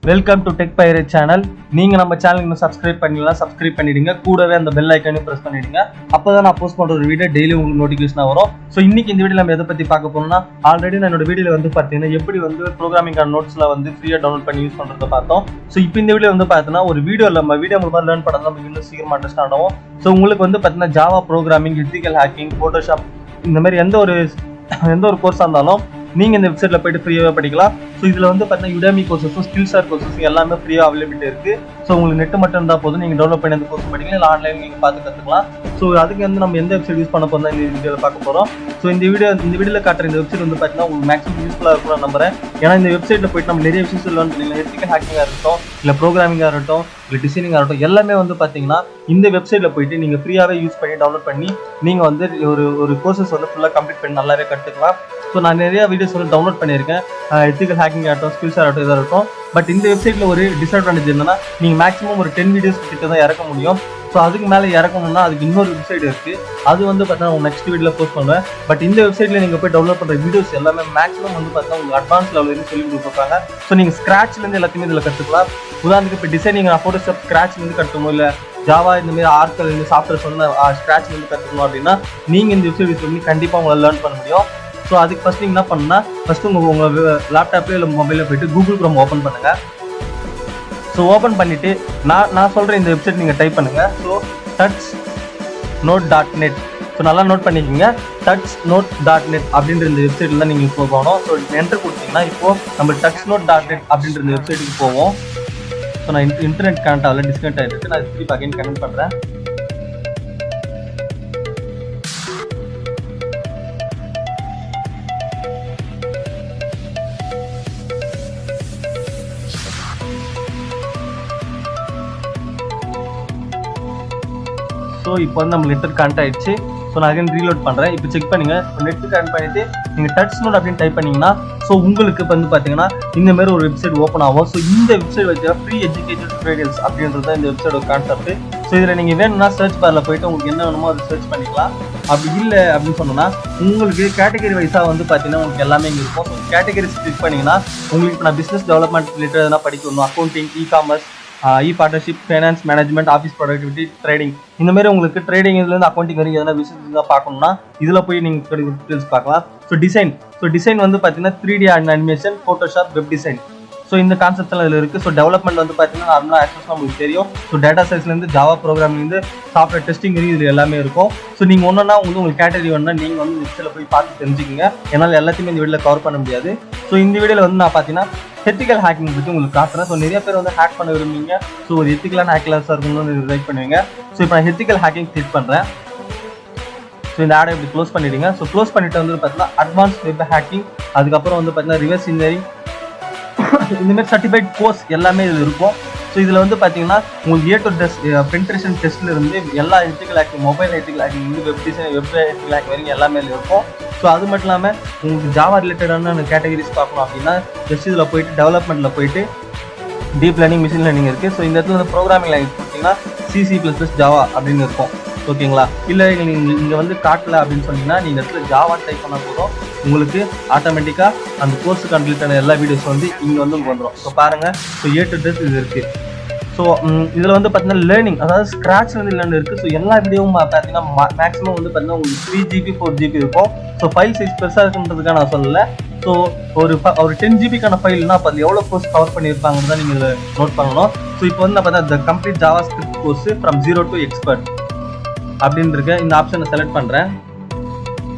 Welcome to tech pirate channel. நீங்க நம்ம சேனலுக்கு இன்னும் சப்ஸ்கிரைப் பண்ணலாம், சப்ஸ்கிரைப் பண்ணிடுங்க. கூடவே அந்த பெல் ஐக்கானையும் பிரஸ் பண்ணிடுங்க. அப்பதான் நான் போஸ்ட் பண்ற ஒரு வீடியோ டெய்லி உங்களுக்கு நோட்டிஃபிகேஷனா வரும். ஸோ இன்னைக்கு இந்த வீடியோ நம்ம எதை பத்தி பார்க்க போறோம்னா, ஆல்ரெடி நான் என்னோட வீடியோல வந்து பார்த்தீங்கன்னா எப்படி வந்து ப்ரோக்ராமிங் நோட்ஸ்ல வந்து ஃப்ரீயா டவுன்லோட் பண்ணி யூஸ் பண்றதை பார்த்தோம். ஸோ இப்போ இந்த வீடியோ வந்து பார்த்தீங்கன்னா ஒரு வீடியோ மூலமா லேர்ன் பண்ணலாம், நம்ம இன்னும் சீக்கிரமா அண்டர்ஸ்டாண்ட் ஆகும். ஸோ உங்களுக்கு வந்து பார்த்தீங்கன்னா Java programming, ethical hacking, Photoshop இந்த மாதிரி எந்த ஒரு கோர்ஸா இருந்தாலும் நீங்க இந்த வெப்சைட்ல போயிட்டு ஃப்ரீயாவே படிக்கலாம். ஸோ இதுல வந்து பார்த்தீங்கன்னா Udemy கோர்சஸும் ஸ்கில்ஸார் கோர்சஸ் எல்லாமே ஃப்ரீயா அவைலபிலிட்டி இருக்கு. ஸோ உங்களுக்கு நெட் மட்டும் இருந்தால் போதும், நீங்க டவுன்லோட் பண்ணி அந்த கோர்ஸ் படிக்கலாம், இல்லை ஆன்லைன் நீங்க பார்த்து கற்றுக்கலாம். ஸோ அதுக்கு வந்து நம்ம எந்த வெப்சைட் யூஸ் பண்ண போறோம் இந்த வீடியோவில் பார்க்க போறோம். ஸோ இந்த வீடியோவில் காட்டுற இந்த வெப்சைட் வந்து பார்த்தீங்கன்னா உங்களுக்கு மேக்ஸிமம் யூஸ்ஃபுல்லாக இருக்கும் நம்புறேன். ஏன்னா இந்த வெப்சைட்ல போயிட்டு நம்ம நிறைய விஷயம் லேர்ன் பண்ணிக்கலாம். எத்திக்கல் ஹேக்கிங்காக இருக்கட்டும், இல்லை ப்ரோக்ராமிங்காக இருக்கட்டும், இல்லை டிசைனிங்காக இருக்கட்டும், எல்லாமே வந்து பார்த்தீங்கன்னா இந்த வெப்சைட்ல போயிட்டு நீங்க ஃப்ரீயாவே யூஸ் பண்ணி டவுன்லோட் பண்ணி நீங்க வந்து ஒரு கோர்சஸ் வந்து ஃபுல்லாக கம்ப்ளீட் பண்ணி நல்லாவே கற்றுக்கலாம். ஸோ நான் நிறைய வீடியோஸ் வந்து டவுன்லோட் பண்ணியிருக்கேன், எத்திக்கல் ஹேக்கிங் ஆகட்டும், ஸ்கில்ஸ் ஆகட்டும், இதாக இருக்கும். பட் இந்த வெப்சைட்ல ஒரு டிஸ்அட்வான்டேஜ் என்னன்னா, நீங்க மேக்ஸிமம் ஒரு 10 வீடியோஸ் கிட்ட தான் இறக்க முடியும். ஸோ அதுக்கு மேலே இறக்கணும்னா அதுக்கு இன்னொரு வெப்சைட் இருக்கு, அது வந்து பார்த்தீங்கன்னா நெக்ஸ்ட் வீடியோல போஸ்ட் பண்ணுவேன். பட் இந்த வெப்சைட்ல நீங்க போய் டவுன்லோட் பண்ற வீடியோஸ் எல்லாமே மேக்ஸிமம் வந்து பார்த்தீங்கன்னா உங்களுக்கு அட்வான்ஸ் லெவலில் இருந்து சொல்லி கொடுப்பாங்க. ஸோ நீங்க ஸ்கிராச்ல இருந்து எல்லாத்தையுமே இதில் கற்றுக்கலாம். உதாரணத்துக்கு இப்போ டிசைனிங் ஃபோட்டோஷாப் ஸ்கிராச்ல இருந்து கற்றுக்கணும், இல்லை ஜாவா இந்த மாதிரி ஆர்க்கல் இந்த சாஃப்ட்வேர்ஸ் வந்து ஸ்கிராச்ல இருந்து கற்றுக்கணும் அப்படின்னா நீங்க இந்த வெப்சைட் யூஸ் பண்ணி கண்டிப்பாக உங்களால் லேர்ன் பண்ண முடியும். ஸோ அதுக்கு ஃபர்ஸ்ட் நீங்கள் என்ன பண்ணணும்னா, ஃபர்ஸ்ட் உங்கள் லேப்டாப்ல இல்லை மொபைலில் போயிட்டு கூகுள் குரோம் ஓப்பன் பண்ணுங்க. ஸோ ஓப்பன் பண்ணிட்டு நான் சொல்கிறேன் இந்த வெப்சைட் நீங்கள் டைப் பண்ணுங்க. So touchnote.net. ஸோ நல்லா நோட் பண்ணிக்கோங்க, touchnote.net அப்படின்ற இந்த வெப்சைட்டில் தான் நீங்கள் இப்போ போகணும். ஸோ என்டர் கொடுத்தீங்கன்னா இப்போ நம்ம touchnote.net அப்படின்ற இந்த வெப்சைட்டுக்கு போவோம். ஸோ நான் இன்டர்நெட் கனெக்ட் ஆகல, டிஸ்கனெக்ட் ஆகிட்டு நான் திருப்பி அகைன் கனெக்ட் பண்ணுறேன். ஸோ இப்போ வந்து நம்ம நெட் கனெக்ட் ஆயிடுச்சு. ஸோ நான் அகைன் ரீலோட் பண்ணுறேன். இப்போ செக் பண்ணுங்க, நெட் கனெக்ட் பண்ணிட்டு நீங்கள் touchnote அப்படின்னு டைப் பண்ணீங்கன்னா ஸோ உங்களுக்கு இப்போ வந்து பார்த்தீங்கன்னா இந்த மாதிரி ஒரு வெப்சைட் ஓப்பன் ஆகும். ஸோ இந்த வெப்சைட் வச்சு ஃப்ரீ எஜுகேஷன் டுட்டோரியல்ஸ் அப்படின்றது தான் இந்த வெப்சைட்டோட கான்செப்ட். ஸோ இதில் நீங்கள் வேணும்னா சர்ச் பாரில் போயிட்டு உங்களுக்கு என்ன வேணுமோ அதை சர்ச் பண்ணிக்கலாம். அப்படி இல்லை அப்படின்னு சொன்னோன்னா உங்களுக்கு கேட்டகரி வைஸாக வந்து பார்த்தீங்கன்னா உங்களுக்கு எல்லாமே இங்கே இருக்கும். ஸோ கேட்டகரிஸ் கிளிக் பண்ணிங்கன்னா உங்களுக்கு இப்போ நான் பிஸ்னஸ் டெவலப்மெண்ட் ரிலேட்டட் எதனா படிக்கணும், accounting, e-commerce, partnership, finance management, office productivity, trading, இந்த மாதிரி உங்களுக்கு ட்ரேடிங் இதுலேருந்து அக்கௌண்டிங் வரைக்கும் எதனா பிஸ்னஸ் தான் பார்க்கணும்னா இதில் போய் நீங்கள் டீட்டெயில்ஸ் பார்க்கலாம். ஸோ டிசைன் வந்து பார்த்தீங்கன்னா 3D animation, Photoshop, web design, so இந்த கான்செப்ட் எல்லாம் இதில் இருக்குது. ஸோ டெவலப்மெண்ட் வந்து பார்த்தீங்கன்னா நார்மலாக ஆக்சஸ் உங்களுக்கு தெரியும். ஸோ டேட்டா சயின்ஸ்லேருந்து ஜாவா ப்ரோக்ராமிங்லேருந்து சாஃப்ட்வேர் டெஸ்டிங் வரைக்கும் இது எல்லாமே இருக்கும். ஸோ நீங்கள் ஒன்றுனா உங்களுக்கு கேட்டகரி வேணும்னா நீங்கள் வந்து வெப்சைட்டில் போய் பார்த்து தெரிஞ்சுக்கோங்க. என்னால் எல்லாத்தையுமே இந்த வீடியோவில் கவர் பண்ண முடியாது. ஸோ இந்த வீடியோவில் வந்து நான் பார்த்தீங்கன்னா எத்திக்கல் ஹேக்கிங் பற்றி உங்களுக்கு காட்டுறேன். ஸோ நிறைய பேர் வந்து ஹேக் பண்ண விரும்புவீங்க. ஸோ ஒரு எத்திக்கலான ஹேக்கர்ஸாக இருக்கணும்னு லைக் பண்ணுவீங்க. ஸோ இப்போ நான் எத்திக்கல் ஹேக்கிங் கிளிக் பண்ணுறேன். ஸோ இந்த ஆடை இப்படி க்ளோஸ் பண்ணிடுங்க. ஸோ க்ளோஸ் பண்ணிட்டு வந்து பார்த்தீங்கன்னா அட்வான்ஸ் வெப் ஹேக்கிங், அதுக்கப்புறம் வந்து பார்த்தீங்கன்னா ரிவர்ஸ் இன்ஜினியரிங், இந்த மாதிரி சர்டிஃபைட் கோர்ஸ் எல்லாமே இதில் இருக்கும். ஸோ இதில் வந்து பார்த்தீங்கன்னா உங்களுக்கு ஏ டு பென்ட்ரேஷன் டெஸ்ட்ல இருந்து எல்லா ethical hacking, mobile ethical hacking, web design, web ethical hacking வரைக்கும் எல்லாமே இதில் இருக்கும். ஸோ அது மட்டும் இல்லாமல் உங்களுக்கு ஜாவா ரிலேட்டடான கேட்டகரிஸ் பார்க்கணும் அப்படின்னா ஜஸ்ட் இதில் போயிட்டு டெவலப்மெண்ட்டில் போயிட்டு டீப் லேர்னிங், மிஷின் லேர்னிங் இருக்குது. ஸோ இந்த இடத்துல வந்து ப்ரோக்ராமிங் லாங்குவேஜ் பார்த்தீங்கன்னா C++, ஜாவா அப்படின்னு இருக்கும். ஓகேங்களா? இல்லை இங்கே வந்து காட்டல அப்படின்னு சொன்னீங்கன்னா நீங்கள் இடத்துல ஜாவா டைப் பண்ணால் போதும், உங்களுக்கு ஆட்டோமேட்டிக்காக அந்த கோர்ஸுக்கு கம்ப்ளீட்டான எல்லா வீடியோஸ் வந்து இங்கே வந்து வந்துடும். ஸோ பாருங்கள், ஸோ A to Z இது இருக்குது. ஸோ இதில் வந்து பார்த்தீங்கன்னா லேர்னிங், அதாவது ஸ்க்ராட்ச்ல இருந்து லேர்ன் இருக்குது. ஸோ எல்லா வீடியோவும் பார்த்தீங்கன்னா மேக்ஸிமம் வந்து பார்த்தீங்கன்னா உங்களுக்கு 3 GB 4 GB இருக்கும். ஸோ ஃபைல் சைஸ் பெருசாக இருக்குன்றதுக்காக நான் சொல்லலை. ஸோ ஒரு 10 GB ஃபைல்னா அப்போ அது எவ்வளோ கோர்ஸ் கவர் பண்ணியிருப்பாங்கன்னு தான் நீங்கள் இதில் நோட் பண்ணணும். ஸோ இப்போ வந்து நான் பார்த்தா complete Java script course from 0 to expert அப்படின்னு இருக்க இந்த ஆப்ஷனை செலக்ட் பண்ணுறேன்.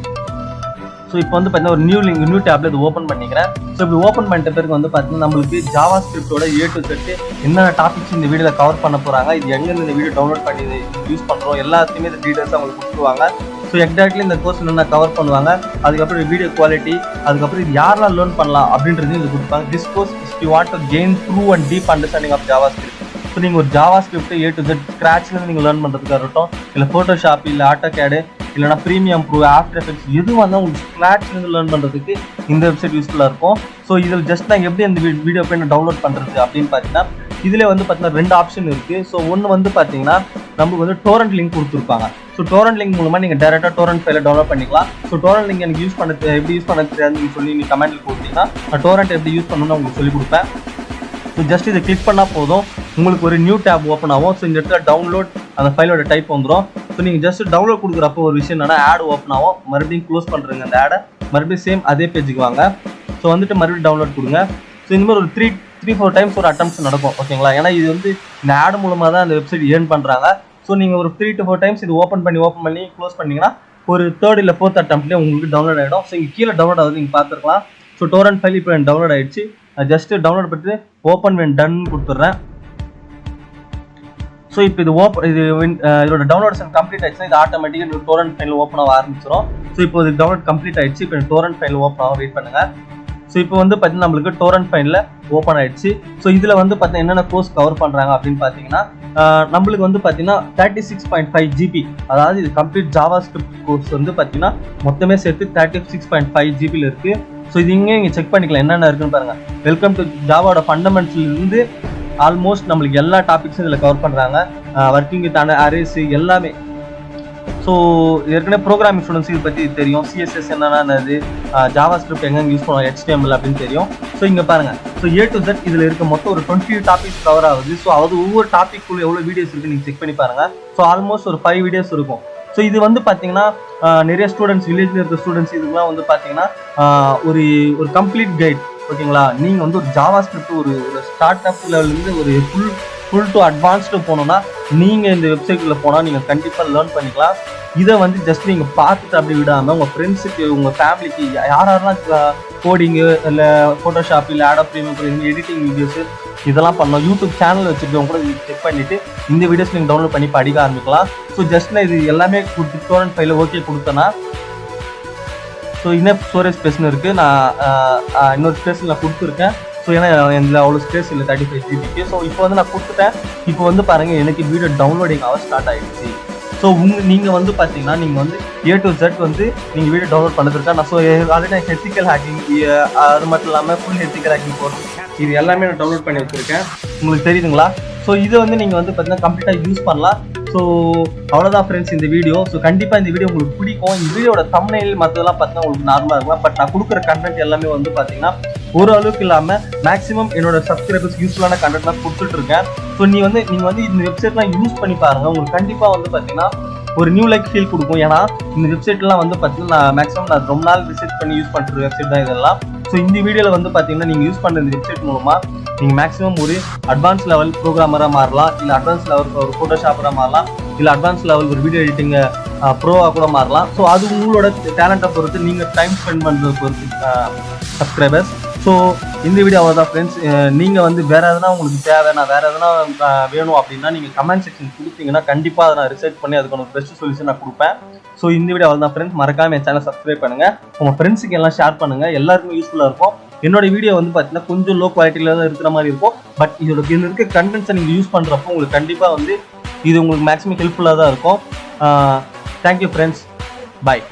ஸோ இப்போ வந்து பார்த்தீங்கன்னா ஒரு நியூ டேப்ல இது ஓப்பன் பண்ணிக்கிறேன். ஸோ இப்படி ஓப்பன் பண்ணிட்ட பிறகு வந்து பார்த்தீங்கன்னா நம்மளுக்கு ஜாவா ஸ்கிரிப்டோட A to Z என்னென்ன டாபிக்ஸ் இந்த வீடியோவில் கவர் பண்ண போகிறாங்க, இது எங்கேருந்து இந்த வீடியோ டவுன்லோட் பண்ணி யூஸ் பண்ணுறோம், எல்லாத்தையுமே இந்த டீட்டெயில்ஸ் அவங்களுக்கு கொடுத்துருவாங்க. ஸோ எக்ஸாக்ட்லி இந்த கோர்ஸ் என்னென்ன கவர் பண்ணுவாங்க, அதுக்கப்புறம் வீடியோ குவாலிட்டி, அதுக்கப்புறம் இது யாரெல்லாம் லேர்ன் பண்ணலாம் அப்படின்றது இது கொடுப்பாங்க. This course if you want to gain thorough and deep understanding of JavaScript. So நீங்கள் ஒரு JavaScript A to Z ஸ்க்ராட்ச்லேருந்து நீங்கள் லேர்ன் பண்ணுறதுக்காக இருக்கட்டும், இல்லை ஃபோட்டோஷாப், இல்லை ஆட்டோகேடு, இல்லைனா ப்ரீமியம் ப்ரோ, ஆஃப்டர் எஃபெக்ட்ஸ், எது வந்து உங்களுக்கு ஸ்க்ராட்ச்லேருந்து லேர்ன் பண்ணுறதுக்கு இந்த வெப்சைட் யூஸ்ஃபுல்லாக இருக்கும். ஸோ இதில் ஜஸ்ட் நான் எப்படி அந்த வீடியோ போய் நான் டவுன்லோட் பண்ணுறது அப்படின்னு பார்த்தீங்கன்னா இதில் வந்து பார்த்தீங்கன்னா 2 ஆப்ஷன் இருக்குது. ஸோ ஒன்று வந்து பார்த்தீங்கன்னா நமக்கு வந்து டோரண்ட் லிங்க் கொடுத்துருப்பாங்க. ஸோ டோரண்ட் லிங்க் மூலமாக நீங்கள் டேரெக்டாக டோரண்ட் ஃபைலை டவுன்லோட் பண்ணிக்கலாம். ஸோ டோரண்ட் லிங்க் எனக்கு எப்படி யூஸ் பண்ண தெரியாதுன்னு சொல்லி நீங்கள் கமெண்ட்டில் கொடுத்தீங்கன்னா நான் டோரண்ட் எப்படி யூஸ் பண்ணணும்னு உங்களுக்கு சொல்லிக் கொடுப்பேன். ஸோ ஜஸ்ட் இதை கிளிக் பண்ணால் போதும், உங்களுக்கு ஒரு நியூ டேப் ஓப்பன் ஆகும். ஸோ இந்த இடத்துல டவுன்லோட் அந்த ஃபைலோட டைப் வந்துடும். ஸோ நீங்கள் ஜஸ்ட் டவுன்லோட் கொடுக்குறப்போ ஒரு விஷயம் என்னன்னா ஆட் ஓப்பன் ஆகும். மறுபடியும் க்ளோஸ் பண்ணுறீங்க அந்த ஆடை, மறுபடியும் சேம் அதே பேஜுக்கு வாங்க. ஸோ வந்துட்டு மறுபடியும் டவுன்லோட் கொடுங்க. ஸோ இந்த மாதிரி ஒரு 3-4 டைம்ஸ் ஒரு அட்டம்ப்ட்ஸ் நடக்கும், ஓகேங்களா? ஏன்னா இது வந்து இந்த ஆட் மூலமாக தான் அந்த வெப்சைட் ஏர்ன் பண்ணுறாங்க. ஸோ நீங்கள் ஒரு 3 to 4 டைம்ஸ் இது ஓப்பன் பண்ணி க்ளோஸ் பண்ணிங்கன்னா ஒரு 3rd இல்லை 4th அட்டம்ப்ட்லேயே உங்களுக்கு டவுன்லோட் ஆகிடும். ஸோ இங்கே கீழே டவுன்லோட் ஆகுது, நீங்கள் பார்த்துருக்கலாம். ஸோ டோரண்ட் ஃபைல் இப்போ டவுன்லோட் ஆகிடுச்சு. ஜஸ்ட் டவுன்லோட் பண்ணிட்டு ஓப்பன் வென் டன் கொடுத்துட்றேன். ஸோ இப்போ இதோட டவுன்லோட்ஸ் கம்ப்ளீட் ஆயிடுச்சுன்னா இது ஆட்டோமேட்டிக்காக டோரண்ட் ஃபைல் ஓப்பன் ஆக ஆரம்பிச்சிடும். ஸோ இப்போ இது டவுன்லோட் கம்ப்ளீட் ஆயிடுச்சு. இப்போ டோரண்ட் ஃபைல் ஓப்பன் ஆக வெயிட் பண்ணுங்க. ஸோ இப்போ வந்து பார்த்தீங்கன்னா நம்மளுக்கு டோரண்ட் ஃபைலில் ஓப்பன் ஆயிடுச்சு. ஸோ இதில் வந்து பார்த்தீங்கன்னா என்னென்ன கோர்ஸ் கவர் பண்ணுறாங்க அப்படின்னு பார்த்தீங்கன்னா நம்மளுக்கு வந்து பார்த்தீங்கன்னா 36.5 GB, அதாவது இது கம்ப்ளீட் ஜாவா ஸ்கிரிப்ட் கோர்ஸ் வந்து பார்த்தீங்கன்னா மொத்தமே சேர்த்து 36.5 GB இருக்குது. ஸோ இது இங்கே செக் பண்ணிக்கலாம் என்னென்ன இருக்குன்னு பாருங்கள். வெல்கம் டு ஜாவாவோட ஃபண்டமெண்டல்ஸ்லேருந்து ஆல்மோஸ்ட் நம்மளுக்கு எல்லா டாபிக்ஸும் இதில் கவர் பண்ணுறாங்க. ஒர்க்கிங் வித் அரேஸ் எல்லாமே. ஸோ ஏற்கனவே ப்ரோக்ராமிங் ஸ்டூடெண்ட்ஸ் இதை பற்றி தெரியும். CSS என்னென்னது, ஜாவா ஸ்கிரிப்ட் எங்கெங்கே யூஸ் பண்ணுவோம், HTML அப்படின்னு தெரியும். ஸோ இங்கே பாருங்கள். ஸோ A to Z இதில் இருக்க மொத்தம் ஒரு 20 டாபிக்ஸ் கவர் ஆகுது. ஸோ அது ஒவ்வொரு டாபிக்குள்ள எவ்வளோ வீடியோஸ் இருக்குது நீங்கள் செக் பண்ணி பாருங்கள். ஸோ ஆல்மோஸ்ட் ஒரு 5 வீடியோஸ் இருக்கும். ஸோ இது வந்து பார்த்தீங்கன்னா நிறைய ஸ்டூடெண்ட்ஸ், வில்லேஜில் இருக்க ஸ்டூடெண்ட்ஸ் இதுக்கெலாம் வந்து பார்த்தீங்கன்னா ஒரு கம்ப்ளீட் கைட், ஓகேங்களா? நீங்கள் வந்து ஒரு ஜாவா ஸ்கிரிப்ட் ஒரு ஸ்டார்ட் அப் லெவல்லேருந்து ஒரு ஃபுல் டு அட்வான்ஸ்டு போகணுன்னா நீங்கள் இந்த வெப்சைட்டில் போனால் நீங்கள் கண்டிப்பாக லேர்ன் பண்ணிக்கலாம். இதை வந்து ஜஸ்ட் நீங்கள் பார்த்துட்டு அப்படி விடாமல் உங்கள் ஃப்ரெண்ட்ஸுக்கு, உங்கள் ஃபேமிலிக்கு யாரெல்லாம் கோடிங்கு இல்லை ஃபோட்டோஷாப் இல்லை ஆட் ஆஃப் ப்ரீமியம் எடிட்டிங் வீடியோஸு இதெல்லாம் பண்ணோம், யூடியூப் சேனல் வச்சுருக்கவங்க கூட செக் பண்ணிவிட்டு இந்த வீடியோஸ் நீங்கள் டவுன்லோட் பண்ணி படிக்க ஆரம்பிக்கலாம். ஸோ ஜஸ்ட் நான் இது எல்லாமே கொடுத்து டோரண்ட் ஃபைலில் ஓகே கொடுத்தேன்னா, ஸோ இன்னும் ஸ்டோரேஜ் ஸ்பேஸ்னு இருக்குது. நான் இன்னொரு ஸ்பேஸில் நான் கொடுத்துருக்கேன். ஸோ ஏன்னா இதில் அவ்வளோ ஸ்பேஸ் இல்லை 35 GB. ஸோ இப்போ வந்து நான் கொடுத்துட்டேன். இப்போ வந்து பாருங்கள் எனக்கு வீடியோ டவுன்லோடிங் ஆக ஸ்டார்ட் ஆகிடுச்சு. ஸோ நீங்கள் வந்து பார்த்தீங்கன்னா நீங்கள் வந்து A to Z வந்து நீங்கள் வீடியோ டவுன்லோட் பண்ணுறதுக்கா நான் ஆல்ரெடி எத்திக்கல் ஹேக்கிங், அது மட்டும் இல்லாமல் ஃபுல் எத்திக்கல் ஹேக்கிங் போகிறது இது எல்லாமே நான் டவுன்லோட் பண்ணி வச்சுருக்கேன். உங்களுக்கு தெரியுதுங்களா? ஸோ இதை வந்து நீங்கள் வந்து பார்த்தீங்கன்னா கம்ப்ளீட்டாக யூஸ் பண்ணலாம். ஸோ அவ்வளோதான் ஃப்ரெண்ட்ஸ் இந்த வீடியோ. ஸோ கண்டிப்பாக இந்த வீடியோ உங்களுக்கு பிடிக்கும். இந்த வீடியோட தம்ப்நெயில் மற்றதெல்லாம் பார்த்தீங்கன்னா உங்களுக்கு நார்மலாக இருக்கலாம். பட் நான் கொடுக்குற கண்டென்ட் எல்லாமே வந்து பார்த்தீங்கன்னா ஒரு அளவுக்கு இல்லாமல் மேக்ஸிமம் என்னோட சப்ஸ்கிரைபர்ஸ் யூஸ்ஃபுல்லான கண்டென்ட் தான் கொடுத்துட்ருக்கேன். ஸோ நீங்கள் வந்து இந்த வெப்சைட்லாம் யூஸ் பண்ணி பாருங்கள். உங்களுக்கு கண்டிப்பாக வந்து பார்த்தீங்கன்னா ஒரு நியூ லைக் ஃபீல் கொடுக்கும். ஏன்னா இந்த வெப்சைட்லாம் வந்து பார்த்தீங்கன்னா நான் ரொம்ப நாள் விசிட் பண்ணி யூஸ் பண்ணுற வெப்சைட் தான் இதெல்லாம். ஸோ இந்த வீடியோவில் வந்து பார்த்தீங்கன்னா நீங்கள் யூஸ் பண்ணுற இந்த வெப்சைட் மூலமாக நீங்கள் மேக்ஸிமம் ஒரு அட்வான்ஸ் லெவல் ப்ரோக்ராமராக மாறலாம், இல்லை அட்வான்ஸ் லெவல் ஒரு ஃபோட்டோஷாப்பராக மாறலாம், இல்லை அட்வான்ஸ் லெவல் ஒரு வீடியோ எடிட்டிங் ப்ரோவாக கூட மாறலாம். ஸோ அது உங்களோட டேலண்ட்டை பொறுத்து, நீங்கள் டைம் ஸ்பெண்ட் பண்ணுறதை பொறுத்து சப்ஸ்கிரைபர்ஸ். ஸோ இந்த வீடியோ அவ்வளோதான் ஃப்ரெண்ட்ஸ். நீங்கள் வந்து வேறு எதனா உங்களுக்கு தேவை, நான் வேறு எதனா வேணும் அப்படின்னா நீங்கள் கமெண்ட் செக்ஷன் கொடுத்தீங்கன்னா கண்டிப்பாக அதை நான் ரிசர்ச் பண்ணி அதுக்கான ஒரு பெஸ்ட் சொல்யூஷன் நான் கொடுப்பேன். ஸோ இந்த வீடியோ அவ்வளோதான் ஃப்ரெண்ட்ஸ். மறக்காமல் என் சேனல் சப்ஸ்கிரைப் பண்ணுங்கள், உங்கள் ஃப்ரெண்ட்ஸுக்கு எல்லாம் ஷேர் பண்ணுங்கள், எல்லாருக்குமே யூஸ்ஃபுல்லாக இருக்கும். என்னோட வீடியோ வந்து பார்த்தீங்கன்னா கொஞ்சம் லோ குவாலிட்டியில் தான் இருக்கிற மாதிரி இருக்கும். பட் இதில் இருக்க கண்டென்ட்ஸை நீங்கள் யூஸ் பண்ணுறப்போ உங்களுக்கு கண்டிப்பாக வந்து இது உங்களுக்கு மேக்ஸிமம் ஹெல்ப்ஃபுல்லாக தான் இருக்கும். Thank you friends. பாய்.